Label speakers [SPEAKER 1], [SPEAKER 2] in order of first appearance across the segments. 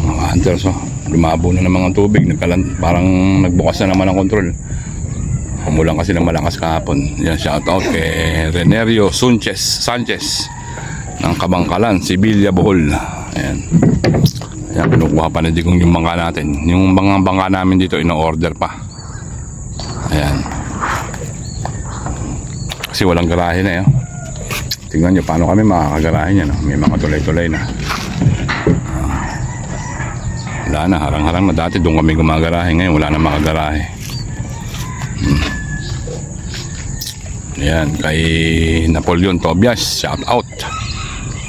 [SPEAKER 1] mga hunters, oh. Lumabo na ng mga tubig, parang nagbukas na naman ang control. Umulan kasi ng malakas kahapon. Yan, shout out kay Renerio Sanchez ng Kabangkalan, Sibilya, Bohol. Ayan. Ayan, pinukuha pa na digong yung bangka natin. Yung bangka namin dito, ino-order pa. Ayan. Kasi walang garahe na yun. Tingnan nyo paano kami makakagarahe niya, no? May mga tulay-tulay na. Wala na, harang-harang na. Dati doon kami gumagarahe. Ngayon wala na makagarahe. Ayan, kay Napoleon Tobias, shout out.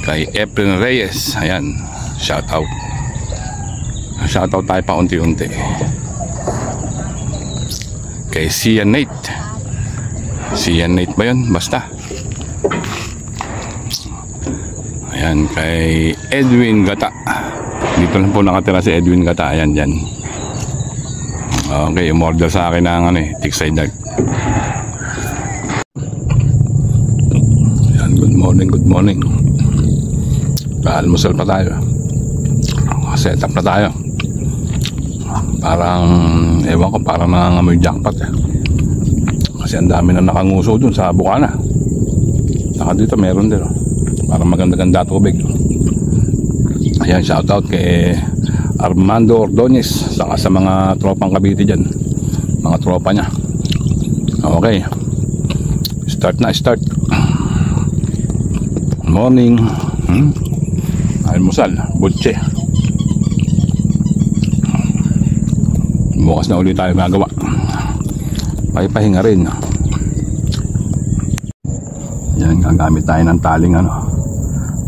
[SPEAKER 1] Kay Efren Reyes, ayan, shout out. Shout out tayo pa unti-unti. Kay Sian Nate ba yun? Basta. Ayan, kay Edwin Gata. Dito lang po nakatira si Edwin Gata. Ayan, dyan. Okay, umorder sa akin ng Tiksay Dark. Ayan, good morning. Almusal pa tayo. Set up na tayo. Parang, ewan ko, parang nangangamoy jackpot kasi ang dami na nakanguso dun sa Bukana. Saka dito meron din, parang maganda-ganda tubig. Ayan, shoutout kay Armando Ordonez, saka sa mga tropang Cavite dyan, mga tropa nya. Okay, start. Morning. Almusal, butche. Bukas na ulit tayo magawa. Pahinga rin. Yan, gagamit tayo ng taling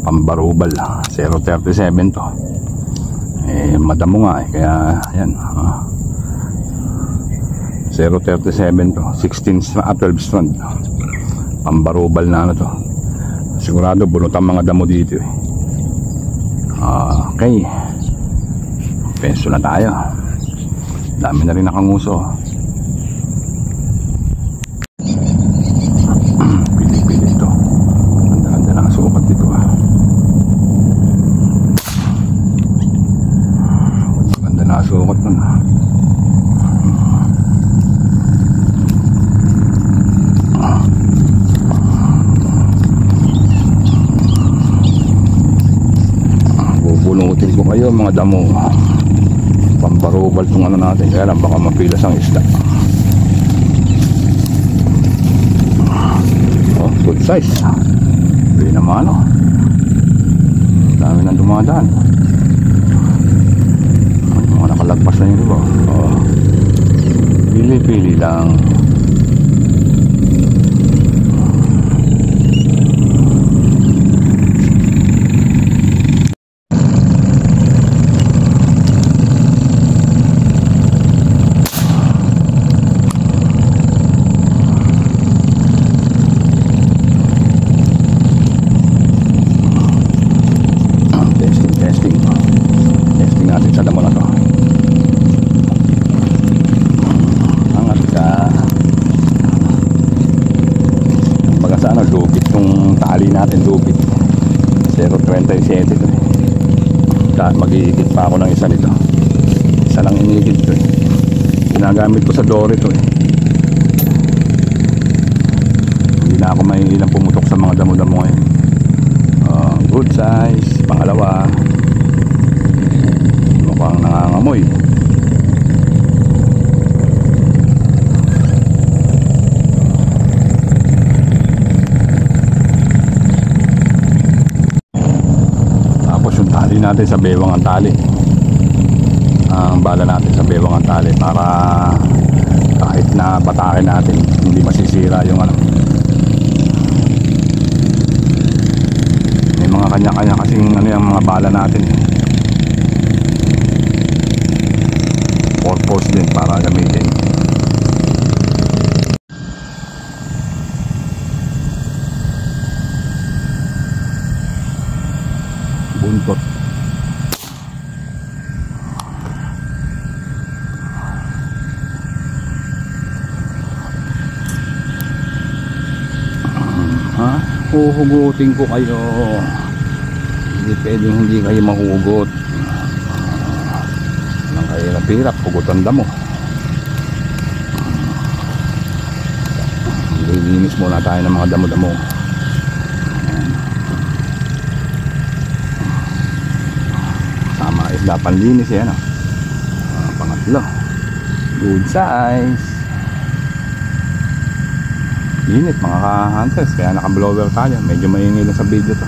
[SPEAKER 1] pambarubal. 037 to. Madamo nga kaya yan. 037 to. 12 strand. Pambarubal na to. Sigurado bunot ang mga damo dito. Okay. Peso na tayo. Dami na rin nakanguso. Pili-pili ito. Ganda-ganda na sukat dito. Ganda na sukat nun. Bubunutin ko kayo mga damo. Pambarubal itong natin, kaya lang baka mapilas ang isda. Good size. Hindi naman dami nang dumadaan. Mga nakalagpas na yung iba. Pili-pili lang. Natin lupit 0.37 ito. Mag-iigit pa ako ng isa nito. Isa lang inigit ko ginagamit ko sa dory ito Hindi na ako may ilang pumutok sa mga damo-damo ngayon. Good size. Pangalawa, mukhang nangangamoy. Tali natin sa bewang ang tali. Ang bala natin sa bewang ang tali para kahit na patakin natin hindi masisira yung may mga kanya-kanya kasing yung mga bala natin. Purpose din para gamitin. Buntot. Huhugutin ko kayo. Hindi pwedeng hindi kayo mahugot. hirap, pugutan damo. Lilinis muna tayo ng mga damo-damo. Sama isda panlinis yan. Pangatlo, good size. Init mga ka-hunters, kaya naka-blower tayo. Medyo maingay lang sa video to.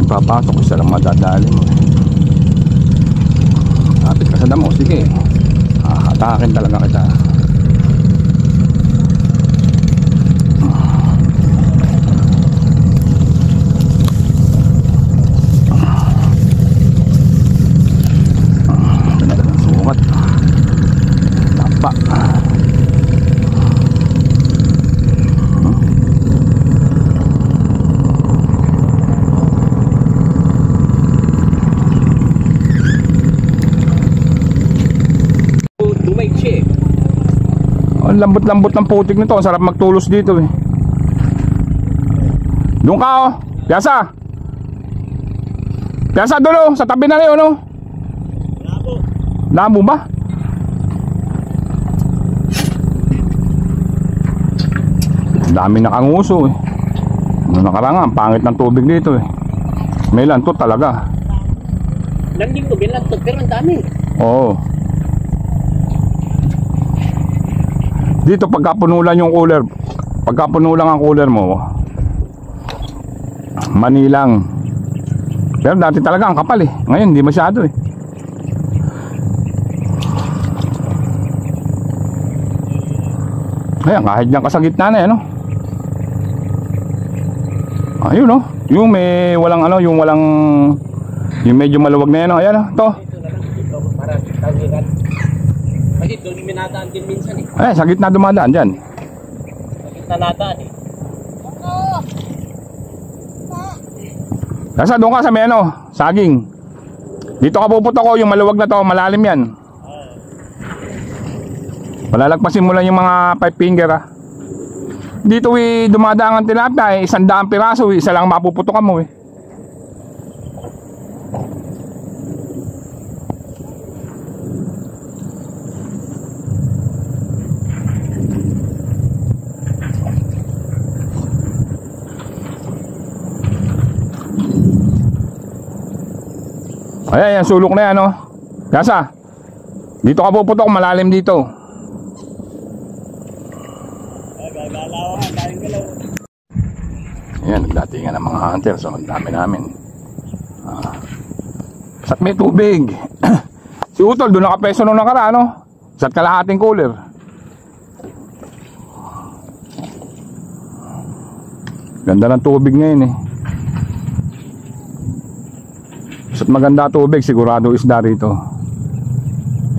[SPEAKER 1] Papasok, isa lang madadali mo. Kapit ka sa damo, sige. Hatakin talaga kita. Sukat. Tapa. Ang lambot-lambot ng putik nito. Ang sarap magtulos dito eh. Doon ka oh. Piyasa. Piyasa doon oh. Sa tabi na rin oh. Labo. Labo ba? Ang dami nakanguso eh. Ano nakaranga. Ang pangit ng tubig dito eh. May lantot talaga.
[SPEAKER 2] Landing ko bilantot pero ang dami.
[SPEAKER 1] Oo. Dito pagkapunulan yung cooler, pagkapunulan ang cooler mo, manilang. Pero dati talaga ang kapal eh. Ngayon hindi masyado eh. Ayan, kahit dyan ka sa gitna na eh, no? Ayun no? Yung may walang ano, yung walang, yung medyo maluwag na yan, no? Ayan no? Ito.
[SPEAKER 2] Dito para tawiran. Kasi doon yung minadaan din minsan eh.
[SPEAKER 1] Eh, sa gitna dumadaan dyan.
[SPEAKER 2] Sa gitna nadaan eh.
[SPEAKER 1] Nasa doon ka sa may ano, saging. Dito ka puputok ko, yung maluwag na to, malalim yan. Palalagpasin mo lang yung mga 5 finger ah. Dito dumadaan ang tilapia eh, 100 piraso, isa lang mapuputokan mo eh. Ayan, yan, sulok na yan, no? Kasa, dito ka puputok, malalim dito. Ayan, nagdatingan ng mga hunter, so ang dami namin. Sat may tubig. Si Utol, doon nakapeso nung nakaraan, no? Sat kalahating cooler. Ganda ng tubig ngayon eh. At maganda tubig, sigurado isda rito.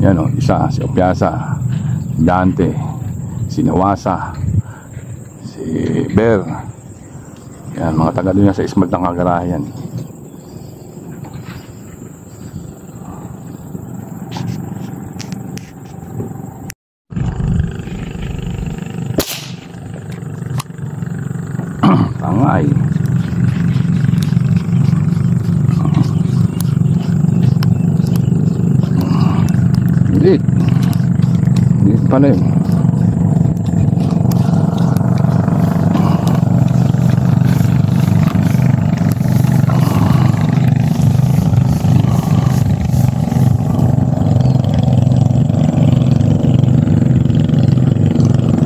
[SPEAKER 1] Yan o, isa, si Opiasa, Dante, si Nawasa, si Ber. Yan, mga taga doon sa Ismad ng Kagarayan. Tangay. Liit pala yun.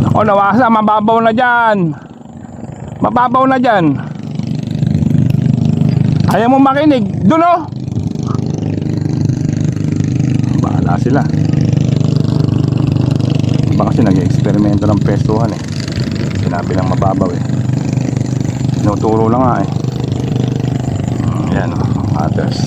[SPEAKER 1] Ako nawasa, mababaw na dyan. Mababaw na dyan. Ayaw mo makinig. Doon o. Bahala sila. Iba kasi nag-eksperimento ng pestuhan eh. Sinabi lang mababaw eh. Tinuturo lang nga eh. Ayan o, others.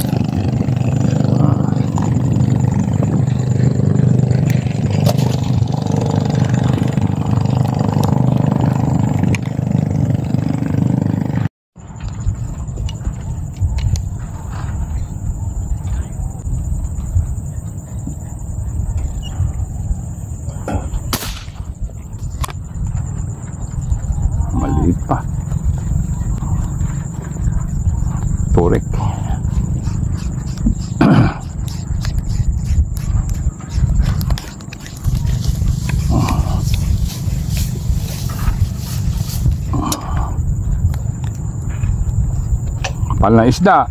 [SPEAKER 1] Kapal na isda.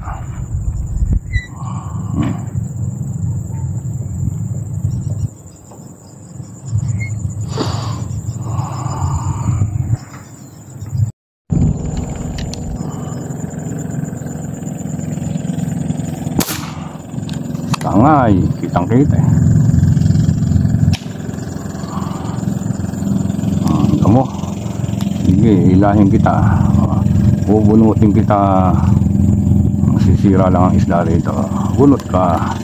[SPEAKER 1] Tangay, kitang kita eh. Tamo. Sige, ilahin kita. Bubunutin kita. Masisira lang ang isda rito. Bunot ka.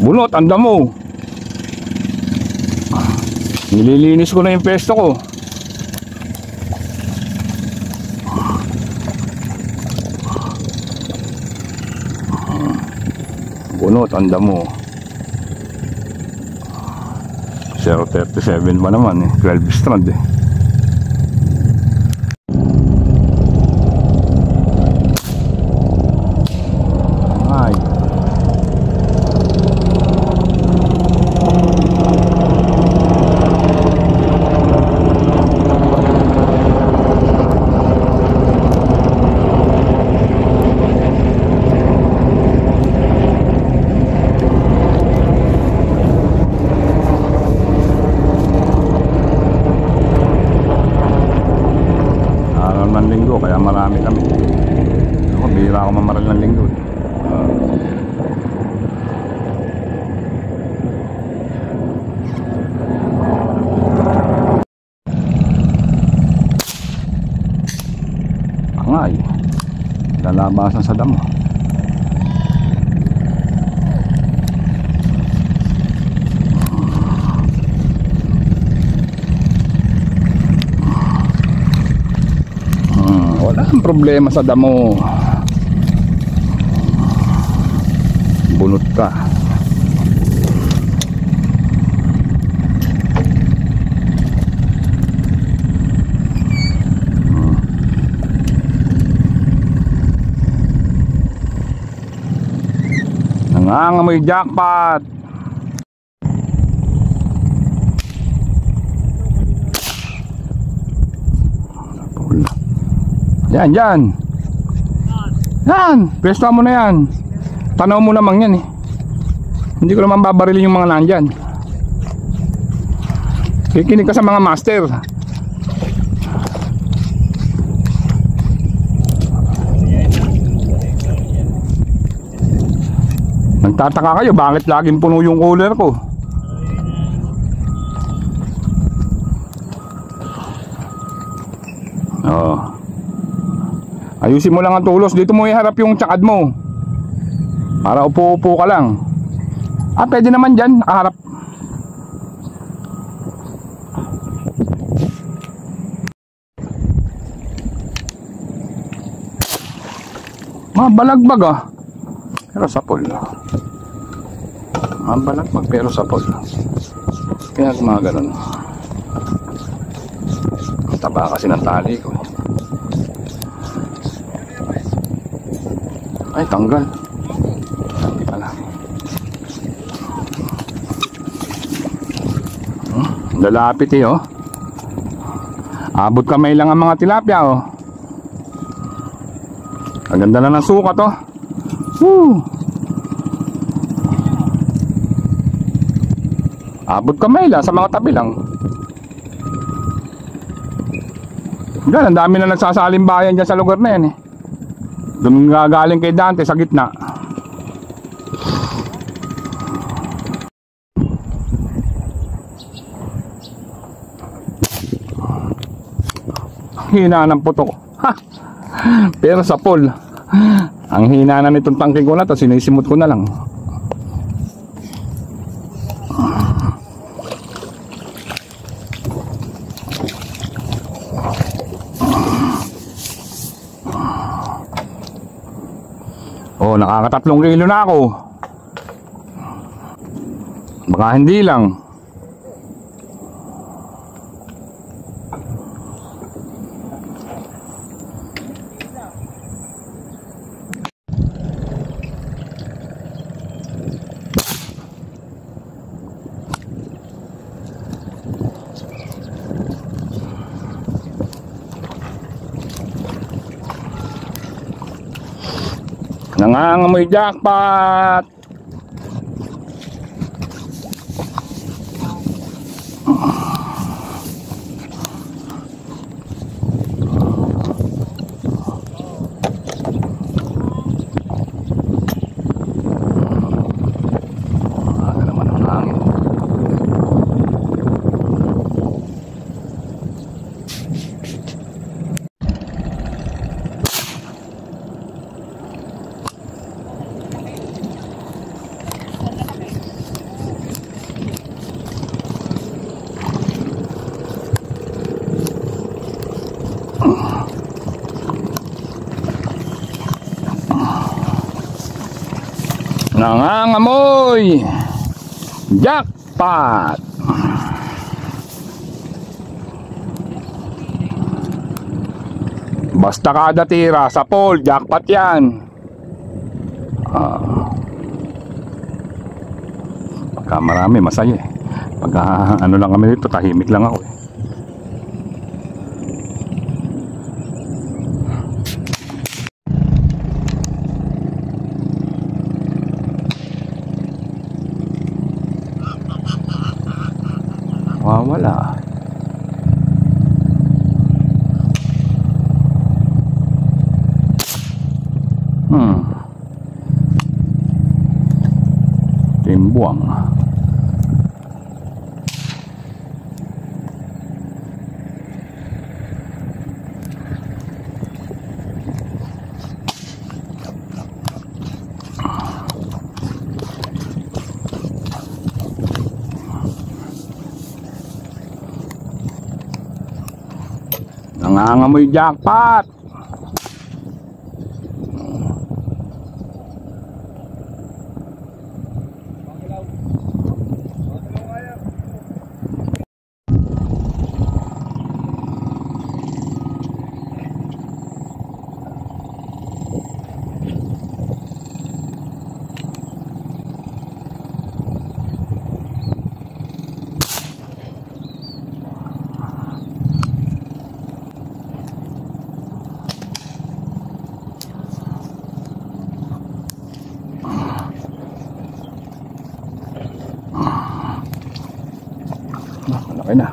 [SPEAKER 1] Bunot, anda mo. Nililinis ko na yung pesto ko. Bunot, anda mo. 037 pa naman eh. 12 strand eh. Ay. Kaya marami kami. Ako, bihira ako mamaral ng linggo. Angay. Lalabasan sa damo. Wala ang problema sa damo. Bunot ka. Nangangamoy jackpot. Yan, yan. Yan, pwesto mo na yan. Tanaw mo naman yan eh. Hindi ko naman babarilin yung mga nandyan. Kikinig ka sa mga master. Nagtataka kayo bakit laging puno yung cooler ko. Oh. Ayusin mo lang ang tulos. Dito mo iharap yung tsakad mo. Para upo-upo ka lang. Pwede naman dyan, nakaharap. Mabalagbag pero sapol. Mabalagbag pero sapol. Kaya mga ganun. Taba kasi ng tali ko. Ay, tanggal. Wala. Lalapit eh oh. Abot kamay lang ang mga tilapia oh. Ang ganda na ng sukat oh. Woo. Abot kamay lang sa mga tabi lang. Yan, ang dami na nagsasalimbayan dyan sa lugar na yan eh. Doon gagaling kay Dante sa gitna. Hina ng putok. Ha! Pero sa pool. Ang hina na nitong tangking ko na to, sinisimot ko na lang. Oh, nakaka3 kilo na ako. Baka hindi lang. Nangangamoy jackpot. Aga naman ang hangin. Nangangamoy jackpot. Basta kada tira sa pole, jackpot yan. Pagka marami, masaya eh. Pagka ano lang kami dito, tahimik lang ako eh. Wala. Timbuang. Nangangamoy jackpot. Malaki na.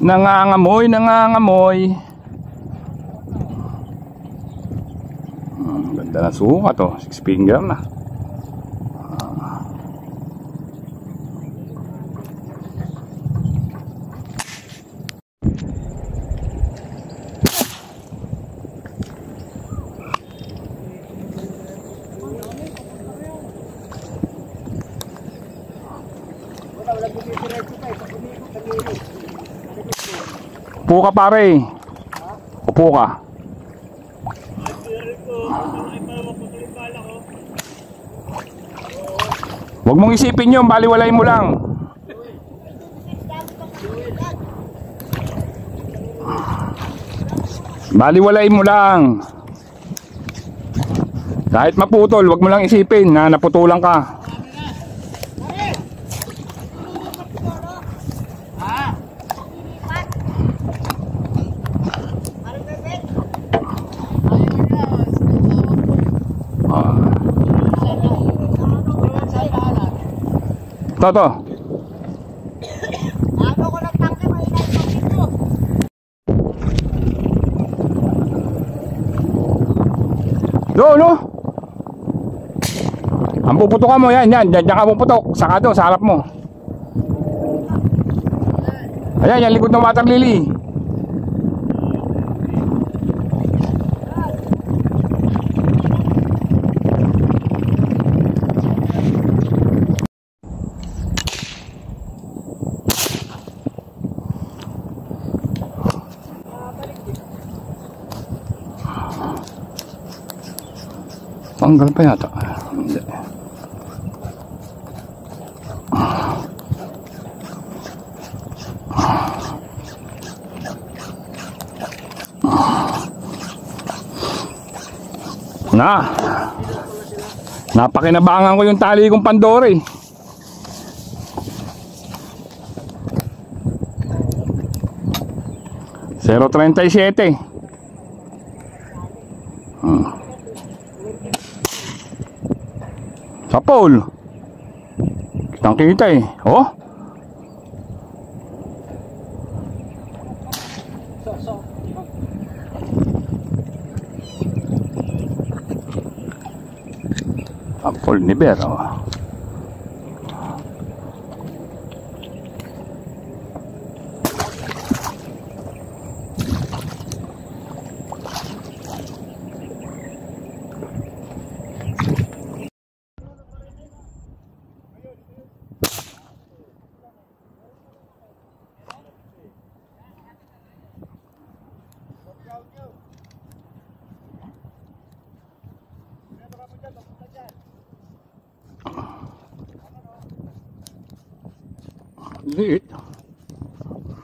[SPEAKER 1] Nangangamoy, nangangamoy. Ganda na suka to, 6 finger na. Upo ka pare. Upo ka. Huwag mong isipin yun, baliwalay mo lang. Baliwalay mo lang. Kahit maputol, huwag mo lang isipin na naputulan ka. Toto.
[SPEAKER 3] Ano ko ng tangke, mainay tangke mo.
[SPEAKER 1] No. Ang puputokan mo yan, diyan ka puputok. Saka doon, sa harap mo. Ayan, yan likod ng water lily. Tanggal pa yata. Hindi. Na. Napakinabangan ko yung tali kong Pandora eh. $0.37. Sa pole. Kitang kita eh. Oh. Ang pole ni Bear. Oh. Liit.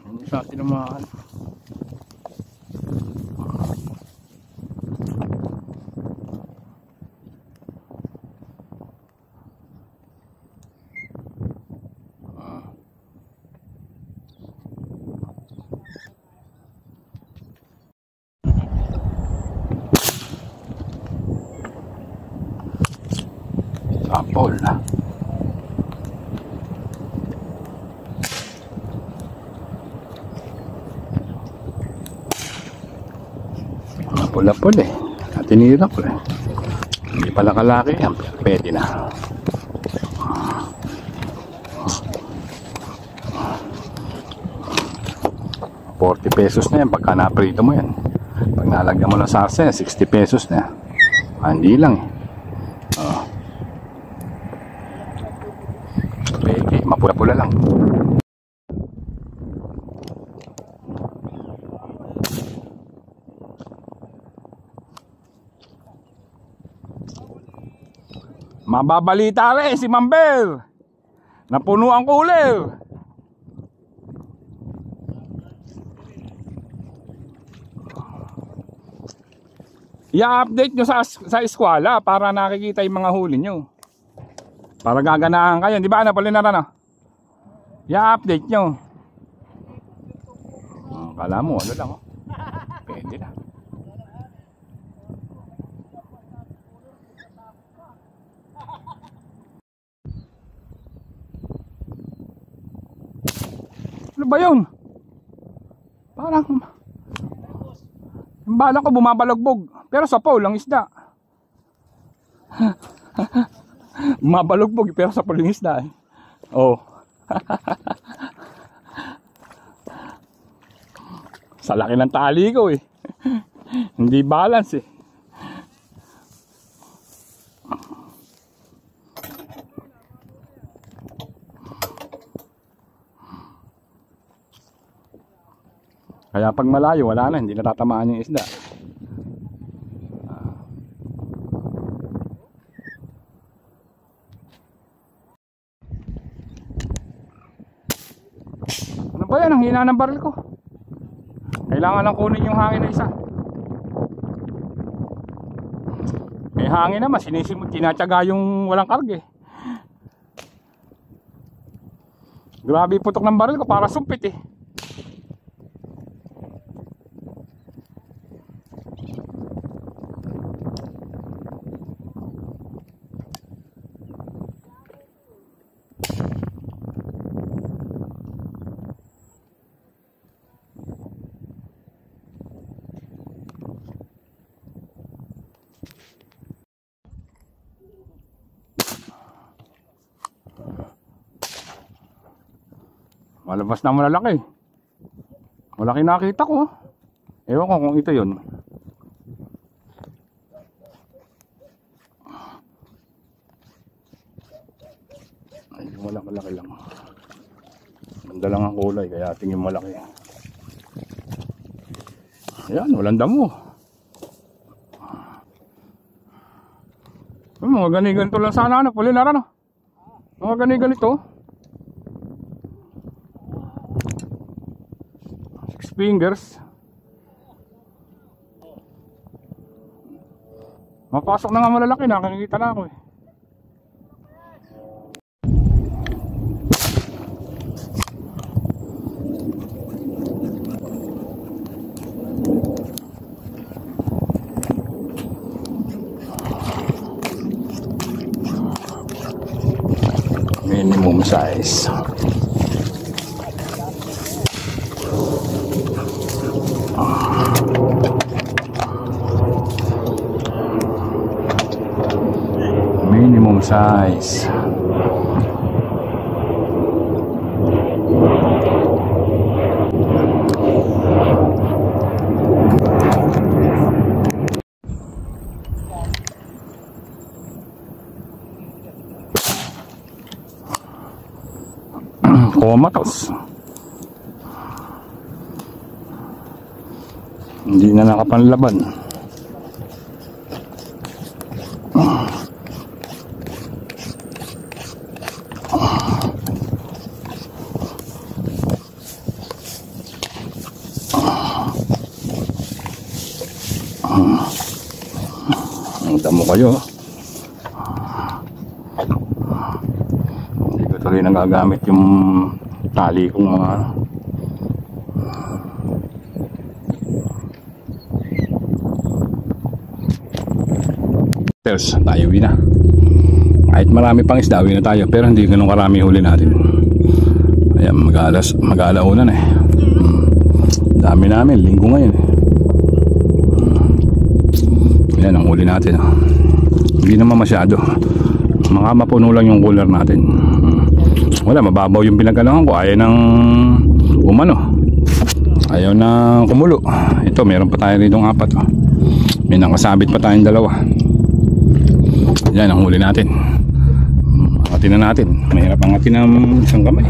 [SPEAKER 1] Hindi sa atin naman. Sapol na. Pula-pula eh. Tinira ko eh. Hindi pala kalaki yan. Pwede na. $40 na yan pagka naprito mo yan. Pag nalagyan mo ng sarsa, $60 na. Hindi lang eh. Pwede. Mapula-pula lang. Mababalita rin si Mamber. Napuno ang cooler. I-update nyo sa eskwela para nakikita yung mga huli nyo. Para gaganahan kayo. Di ba ano pala na? I-update nyo. Kala mo ano lang oh. Pwede na. Ano ba yun? Parang yung bala ko bumabalagbog. Pero sa pole ang isda. Bumabalagbog pero sa pole ang isda eh. Oh. Sa laki ng tali ko eh. Hindi balance eh. Kaya pag malayo wala na, hindi natatamaan yung isda. Ano ba yan? Ang hina ng baril ko. Kailangan lang kunin yung hangin na isa. May hangin naman, sinisimot, tinatyaga yung walang karga eh. Grabe putok ng baril ko, para sumpit eh. Malabas na malalaki. Malaki nakita ko. Ewan ko kung ito yun. Ay, malaki lang. Ganda lang ang kulay kaya tingin malaki. Ayan, walang damo. Mga ganito lang sana ano, pulinara no. Mga ganito. 6 fingers. Mapasok na nga malalaki, nakakikita na ako eh. Minimum size. Minimum size. Komatos. Hindi na nakapanlaban. Ang damo kayo. Hindi ko tuloy nagagamit yung tali kong mga tayo na. Kahit marami pang isda, uwi na tayo. Pero hindi ganun karami huli natin. Ayan, mag-alauna na eh. Dami namin, linggo ngayon eh. Ayan ang huli natin. Hindi naman masyado. Mga mapuno lang yung cooler natin. Wala, mababaw yung pinagkalahan ko. Ayaw ng umano. Ayaw ng kumulo. Ito, meron pa tayo rito ng 4. May nakasabit pa tayong 2. Yan ang huli natin. Angatin na natin. Mahirap angatin ng isang kamay.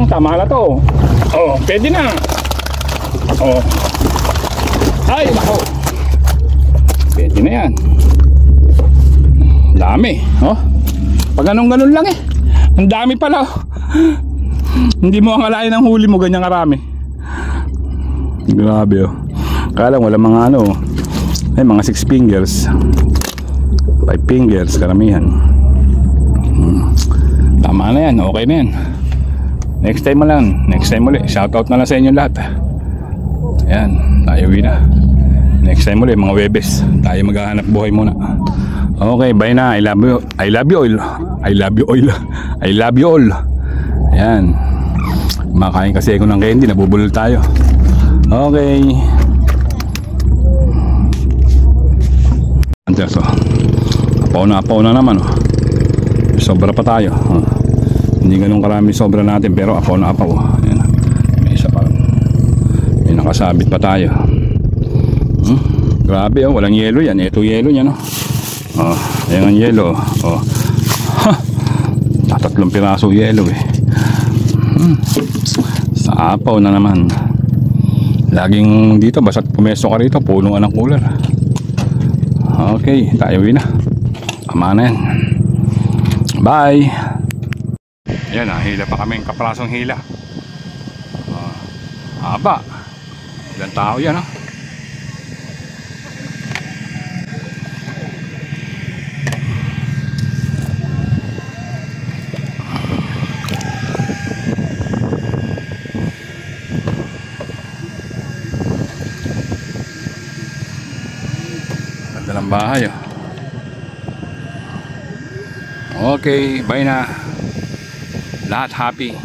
[SPEAKER 1] Tama na to. Oh, pwede na. Oh. Ay, nako. Pwede na yan. Dami. Oh. Pag ganun lang eh. Ang dami pala. Hindi mo akalain ang huli mo ganyang karami. Grabe oh. Kaya lang wala mga ano. Ay, mga 6 fingers. 5 fingers karamihan. Tama na yan. Okay na yan. Next time mo lang. Next time ulit. Shoutout na lang sa inyo lahat. Ayan. Tayo na. Next time ulit mga Webes. Tayo maghahanap buhay muna. Okay, bye na. I love you. I love you all. I love you all. I love you all. Ayan. Makain kasi ako ng candy. Nabubulol tayo. Okay. So, apaw na naman oh. Sobra pa tayo oh. Hindi ganun karami sobra natin, pero apaw na apaw. Ayan. May isa pa. May nakasabit pa tayo. Grabe oh, walang yelo yan. Ito yelo niya no. Oh, ayan ang yelo oh. Tatlong piraso yelo eh. Sa apaw na naman. Laging dito, basta't pumesto ka rito, puno ka ng cooler. Okay, tayo na. Tama na yan. Bye. Ayan hila pa kami. Kaprasong hila. Haba. Ilang tao yan ng bahay Okay, bye na. Lahat happy.